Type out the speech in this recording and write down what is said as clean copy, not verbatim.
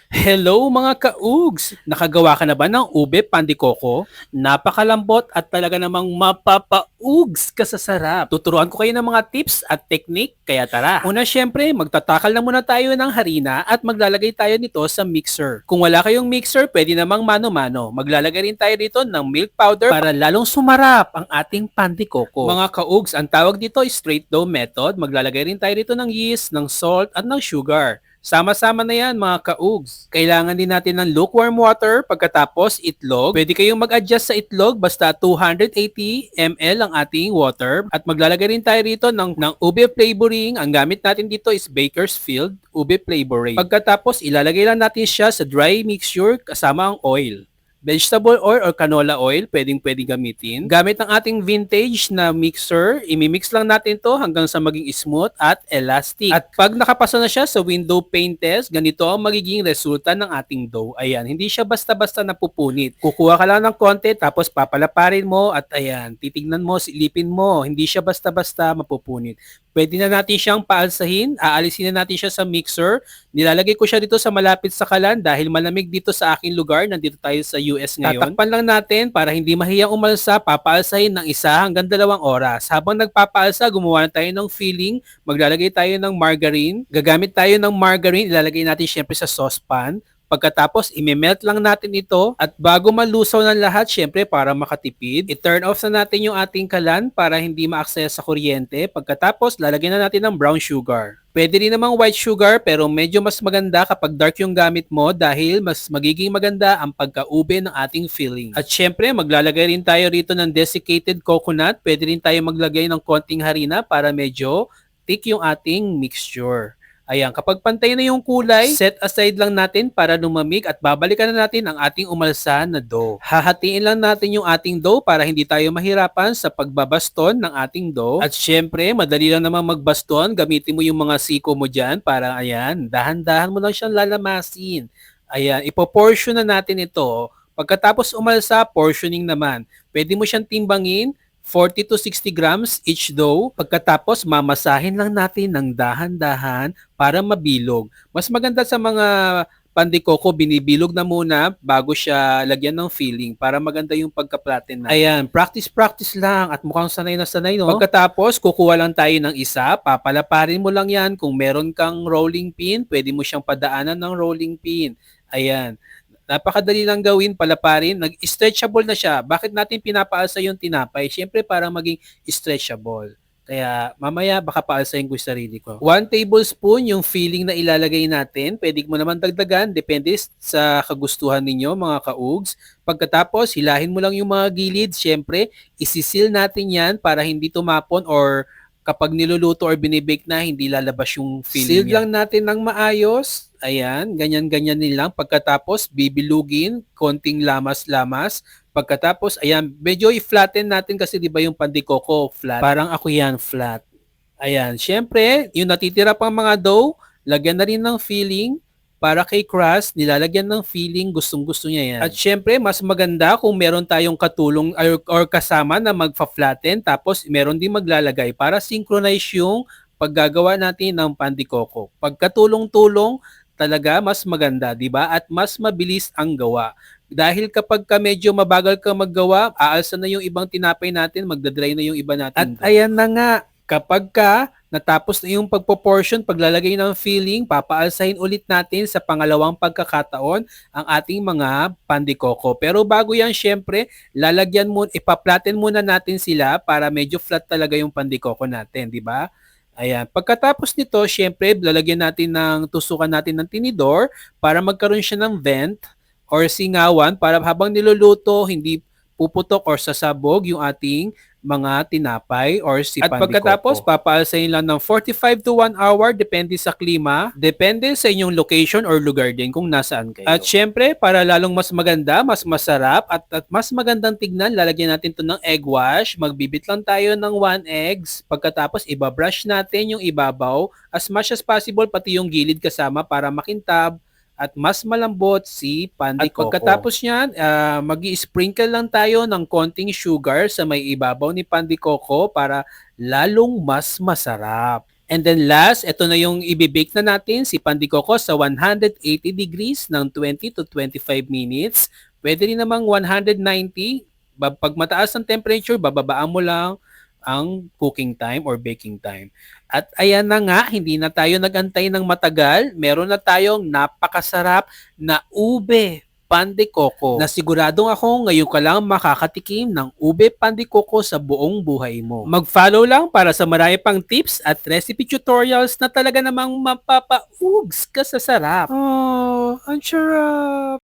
Hello mga kaugs! Nakagawa ka na ba ng ube pandikoko? Napakalambot at talaga namang mapapaugs ka sa sarap. Tuturuan ko kayo ng mga tips at technique, kaya tara. Una syempre, magtatakal na muna tayo ng harina at maglalagay tayo nito sa mixer. Kung wala kayong mixer, pwede namang mano-mano. Maglalagay rin tayo dito ng milk powder para lalong sumarap ang ating pandikoko. Mga kaugs, ang tawag dito is straight dough method. Maglalagay rin tayo dito ng yeast, ng salt at ng sugar. Sama-sama na yan mga kaugs. Kailangan din natin ng lukewarm water, pagkatapos itlog. Pwede kayong mag-adjust sa itlog basta 280 ml ang ating water. At maglalagay rin tayo rito ng ube flavoring. Ang gamit natin dito is Bakersfield ube flavoring. Pagkatapos ilalagay lang natin siya sa dry mixture kasama ang oil. Vegetable oil or canola oil, pwedeng-pwedeng gamitin. Gamit ang ating vintage na mixer, imimix lang natin to hanggang sa maging smooth at elastic. At pag nakapasa na siya sa window pane test, ganito ang magiging resulta ng ating dough. Ayan, hindi siya basta-basta napupunit. Kukuha ka lang ng konti, tapos papalaparin mo at ayan, titignan mo, silipin mo. Hindi siya basta-basta mapupunit. Pwede na natin siyang paalsahin, aalisin na natin siya sa mixer. Nilalagay ko siya dito sa malapit sa kalan dahil malamig dito sa aking lugar. Nandito tayo sa US ngayon. Tatakpan lang natin para hindi mahiyang umalsa, papaalsahin ng 1 hanggang 2 oras. Habang nagpapaalsa, gumawa na tayo ng filling. Maglalagay tayo ng margarine. Gagamit tayo ng margarine, ilalagay natin syempre sa saucepan. Pagkatapos, imemelt lang natin ito at bago malusaw ng lahat, syempre para makatipid, i-turn off na natin yung ating kalan para hindi ma-access sa kuryente. Pagkatapos, lalagyan na natin ng brown sugar. Pwede rin namang white sugar pero medyo mas maganda kapag dark yung gamit mo dahil mas magiging maganda ang pagkaube ng ating filling. At syempre, maglalagay rin tayo rito ng desiccated coconut. Pwede rin tayo maglagay ng konting harina para medyo thick yung ating mixture. Ayan, kapag pantay na yung kulay, set aside lang natin para lumamig at babalikan na natin ang ating umalsa na dough. Hahatiin lang natin yung ating dough para hindi tayo mahirapan sa pagbabaston ng ating dough. At syempre, madali lang naman magbaston. Gamitin mo yung mga siko mo dyan para ayan, dahan-dahan mo lang siyang lalamasin. Ayan, ipoportion na natin ito. Pagkatapos umalsa, portioning naman. Pwede mo siyang timbangin 40 to 60 grams each dough. Pagkatapos, mamasahin lang natin ng dahan-dahan para mabilog. Mas maganda sa mga pandikoko, binibilog na muna bago siya lagyan ng filling para maganda yung pagka-flatten na. Ayan, practice-practice lang at mukhang sanay na sanay, no? Pagkatapos, kukuha lang tayo ng isa, papalaparin mo lang yan. Kung meron kang rolling pin, pwede mo siyang padaanan ng rolling pin. Ayan. Napakadali lang gawin, palaparin, nag-stretchable na siya. Bakit natin pinapaalsa yung tinapay? Siyempre para maging stretchable. Kaya mamaya baka paalsahin ko yung sarili ko. 1 tablespoon yung filling na ilalagay natin. Pwede mo naman dagdagan, depende sa kagustuhan ninyo mga kaugs. Pagkatapos, hilahin mo lang yung mga gilid. Siyempre, isisil natin yan para hindi tumapon or kapag niluluto or binibake na, hindi lalabas yung filling niya. Seal lang natin ng maayos. Ayan, ganyan-ganyan din lang. Pagkatapos, bibilugin, konting lamas-lamas. Pagkatapos, ayan, medyo i-flatten natin kasi di ba yung pandikoko flat. Parang ako yan, flat. Ayan, syempre, yung natitira pang mga dough, lagyan na rin ng filling. Para kay crust, nilalagyan ng filling, gustong-gusto niya yan. At syempre, mas maganda kung meron tayong katulong or kasama na magfa-flatten, tapos meron din maglalagay para synchronize yung paggagawa natin ng pandikoko. Pagkatulong-tulong, talaga mas maganda, di ba? At mas mabilis ang gawa. Dahil kapag ka medyo mabagal ka maggawa, aalsa na yung ibang tinapay natin, magdadry na yung iba natin. At ayan na nga, kapag ka natapos na yung pagpo-portion, paglalagay ng filling, papaalsahin ulit natin sa pangalawang pagkakataon ang ating mga pandikoko. Pero bago yan, syempre, lalagyan mo, ipa-flatten muna natin sila para medyo flat talaga yung pandikoko natin, di ba? Ayan. Pagkatapos nito, syempre, lalagyan natin ng tusukan natin ng tinidor para magkaroon siya ng vent or singawan para habang niluluto, hindi puputok or sasabog yung ating mga tinapay or si At pagkatapos, papaalsahin lang ng 45 to 1 hour depende sa klima, depende sa inyong location or lugar din kung nasaan kayo. At syempre, para lalong mas maganda, mas masarap at mas magandang tignan, lalagyan natin to ng egg wash. Magbibit lang tayo ng 1 eggs. Pagkatapos, ibabrush natin yung ibabaw as much as possible, pati yung gilid kasama para makintab at mas malambot si pandikoko. At pagkatapos niyan, mag-i-sprinkle lang tayo ng konting sugar sa may ibabaw ni pandikoko para lalong mas masarap. And then last, ito na yung ibibake na natin si pandikoko sa 180 degrees ng 20 to 25 minutes. Pwede rin namang 190. Pag mataas ang temperature, bababaan mo lang ang cooking time or baking time. At ayan na nga, hindi na tayo nagantay ng matagal. Meron na tayong napakasarap na ube pan de coco na siguradong ako ngayon ka lang makakatikim ng ube pan de coco sa buong buhay mo. Mag-follow lang para sa marami pang tips at recipe tutorials na talaga namang mapapaugs ka sa sarap. Oh, ang sarap!